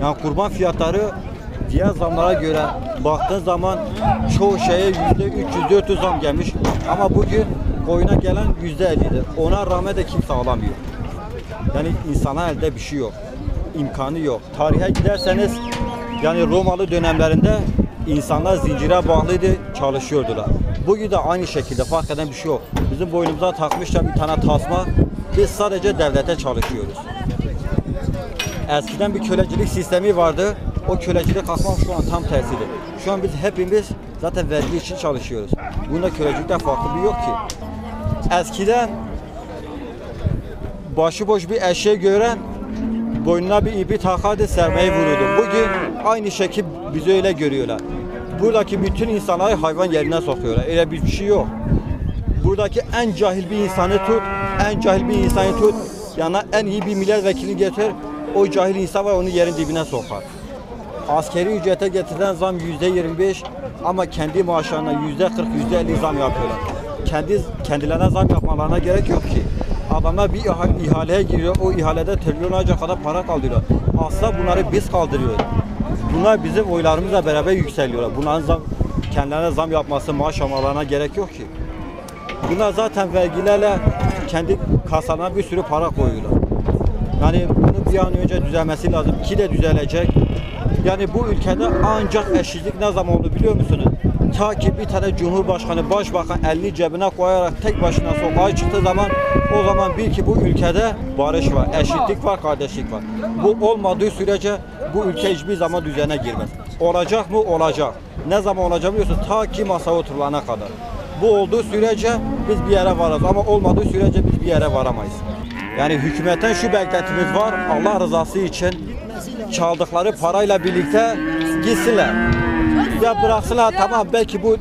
Yani kurban fiyatları diğer zamlara göre baktığın zaman çoğu şeye %300-400 zam gelmiş. Ama bugün koyuna gelen %50'dir. Ona rağmen de kimse alamıyor. Yani insana elde bir şey yok. İmkanı yok. Tarihe giderseniz yani Romalı dönemlerinde insanlar zincire bağlıydı, çalışıyordular. Bugün de aynı şekilde fark eden bir şey yok. Bizim boynumuza takmışlar bir tane tasma. Biz sadece devlete çalışıyoruz. Eskiden bir kölecilik sistemi vardı. O kölecilik aslında şu an tam tersidir. Şu an biz hepimiz zaten vergi için çalışıyoruz. Bunda kölecilikten farklı bir yok ki. Eskiden başıboş bir eşeği gören boynuna bir ipi takardı, sermeyi vururdu. Bugün aynı şekil bizi öyle görüyorlar. Buradaki bütün insanları hayvan yerine sokuyorlar. Öyle bir şey yok. Buradaki en cahil bir insanı tut, en cahil bir insanı tut. Yani en iyi bir milletvekili getir, o cahil insan var onu yerin dibine sokar. Askeri ücrete getirilen zam %25 ama kendi maaşlarına %40, %50 zam yapıyorlar. Kendilerine zam yapmalarına gerek yok ki. Adamlar bir ihaleye giriyor, o ihalede trilyonlarca kadar para kaldırıyor. Aslında bunları biz kaldırıyoruz. Bunlar bizim oylarımızla beraber yükseliyorlar. Bunların kendilerine zam yapması, maaş almalarına gerek yok ki. Bunlar zaten vergilerle kendi kasalarına bir sürü para koyuyorlar. Yani bunu bir an önce düzelmesi lazım ki de düzelecek. Yani bu ülkede ancak eşitlik ne zaman oldu biliyor musunuz? Ta ki bir tane cumhurbaşkanı, başbakan elini cebine koyarak tek başına sokağa çıktığı zaman o zaman bil ki bu ülkede barış var, eşitlik var, kardeşlik var. Bu olmadığı sürece bu ülke hiçbir zaman düzene girmez. Olacak mı? Olacak. Ne zaman olacak biliyorsunuz? Ta ki masaya oturulana kadar. Bu olduğu sürece biz bir yere varız ama olmadığı sürece biz bir yere varamayız. Yani hükümetten şu beklentimiz var, Allah rızası için çaldıkları parayla birlikte gitsinler. Ya bıraksınlar tamam belki bu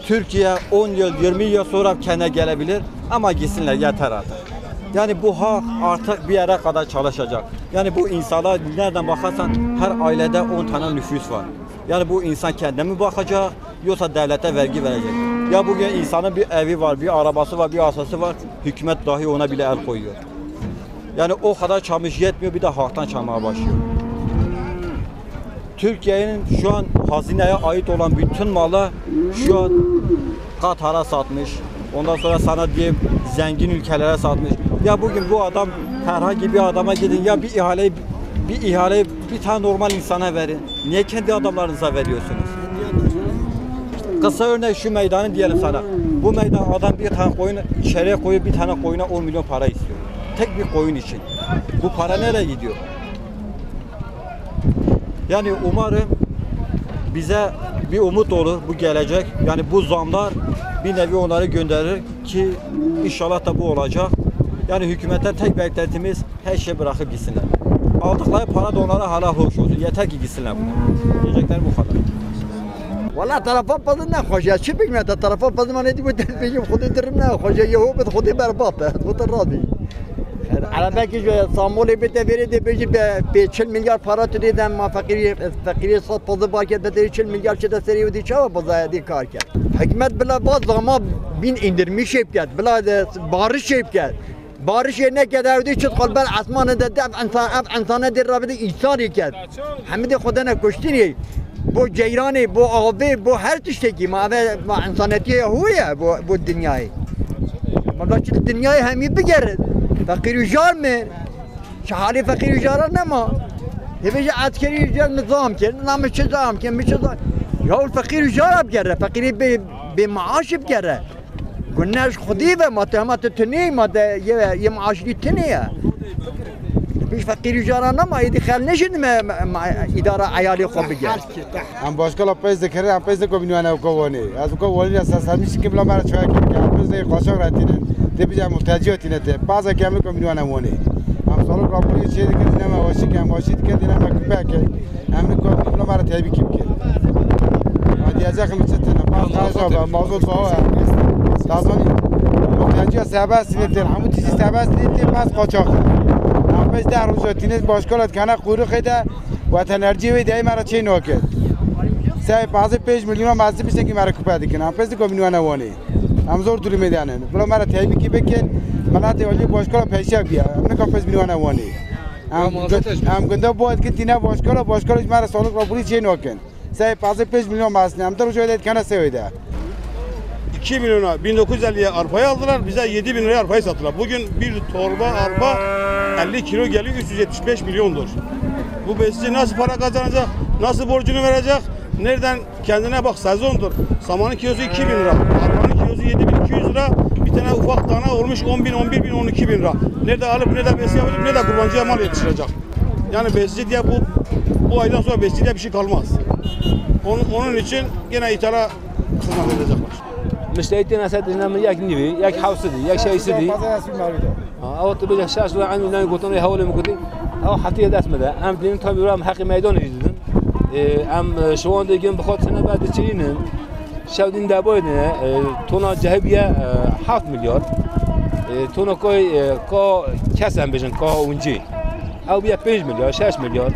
Türkiye 10 yıl 20 yıl sonra kendine gelebilir ama gitsinler yeter artık. Yani bu halk artık bir yere kadar çalışacak. Yani bu insanlar nereden bakarsan her ailede 10 tane nüfus var. Yani bu insan kendine mi bakacak yoksa devlete vergi verecek. Ya bugün insanın bir evi var, bir arabası var, bir arsası var. Hükümet dahi ona bile el koyuyor. Yani o kadar çalmış yetmiyor bir de halktan çalmaya başlıyor. Türkiye'nin şu an hazineye ait olan bütün malı şu an Katar'a satmış. Ondan sonra sana diyeyim zengin ülkelere satmış. Ya bugün bu adam herhangi bir adama gidin ya bir ihaleyi bir tane normal insana verin. Niye kendi adamlarınıza veriyorsunuz? Kısa örnek şu meydanı diyelim sana. Bu meydan adam bir tane koyunu içeriye koyup bir tane koyuna 10 milyon para istiyor. Tek bir koyun için. Bu para nereye gidiyor? Yani umarım bize bir umut olur bu gelecek. Yani bu zamlar bir nevi onları gönderir ki inşallah da bu olacak. Yani hükümetten tek beklentimiz her şeyi bırakıp gitsinler. Aldıkları para da onlara hala hoş olsun. Yeter ki gitsinler bunu. Diyecekler bu kadar. والله طرفات بدن نخوشه چی بگم تا طرفات بدن من دیگه بگیم خودی درم نخوشه یهو بد خودی برباطه خود راضی عربه که جو سامولی بده برید بگی به 40 میلیارد para دیدم ما فقیری صد پازه باید بده 40 میلیارد چه دستری ودی چه بازایدی کار کرد حکومت بلا باز زما بین اندرمی شیب کرد بلا بارش شیب کرد بارش نه کرده ودی چه قلب اسمان ده انسان در رابطه ایثاری کرد همه خدا نکشتنی bu ceyrani, bu abi, bu her tişteki ma insaniyeti huya bu dünyayı. Madaçlı dünyayı hem iyi bilir. Fakir yücar mı? Şahali fakir yücara ne ma? Hepsi askeri yücar nizam ki, namı çizam ki, müçizam. Ya fakir yücar abgere, fakiri bir maaş abgere. Günler khudi ve matemat tuni made ye maaşli tuni ya. بیش فقیری جارانه ما ایدی خیال نشد ما اداره عیالی خوب بگیر. هم باشگاه پیش ذکر هم پیش کوبینوانه و کوانی. از کوانی اساس همیشه که بلا مرا چای که پیش خاشاق راتینه. دبیجا محتاجیاتی نته. بعضا که همه کوبینوانه وانی. هم سال راپوری چیزی که دیدم واشی که هم واشی که دیدم مکبه که همه کوبینو بلا مرا تایبی کیم که. عادی از اخم چتنه. بعض خاشاق موضوع صحوه. لازمی محتاجیات سبز نته. همون چیزی سبز نته بعض قاچاق. بس در روزاتینه باشگاهات کنه قوری خیده و تنرژی وی دای مرا چه نوکه سه 5 میلیون مازی میشه که مرا کوپه دیگه هم پس کوبینوانه وانی هم زور دوری میدانن بلا مرا تایبی کی بکن ملت اولی باشگاه پیشه بیا من که پس میلیون وانی هم گنده بود که تینه باشکارش مرا سالک را بوری چی نکن سه 5 milyon masne هم در جای کنه سویده 2 milyona 1950'ye arpayı aldılar. Bize 7 bin liraya arpayı sattılar. Bugün bir torba arpa 50 kilo geliyor 375 milyondur. Bu besici nasıl para kazanacak? Nasıl borcunu verecek? Nereden kendine bak sezondur. Samanın kilosu 2 bin lira. Arpanın kilosu 7.200 lira. Bir tane ufak tane olmuş 10 bin, 11 bin, 12 bin lira. Nerede alıp nerede besi yapacak, nerede kurbancıya mal yetiştirecek. Yani besici diye bu aydan sonra besici diye bir şey kalmaz. Onun için gene ithala hizmet edecekler. مشتريتي انا سد هنا من ياك نيفي ياك حوسدي ياك شاي سدي او تبي شاش عن لا يقطن هول مقدي او حتى داس مدا ام دين تو بيرام حق ميدان جديدن ام شوان ديگن بخاط سنه بعد چينن شودين دابوين تونا جهبيه 7 milyar تونا كوي كا كسم بجن كا اونجي او بيا 5 milyar 6 milyar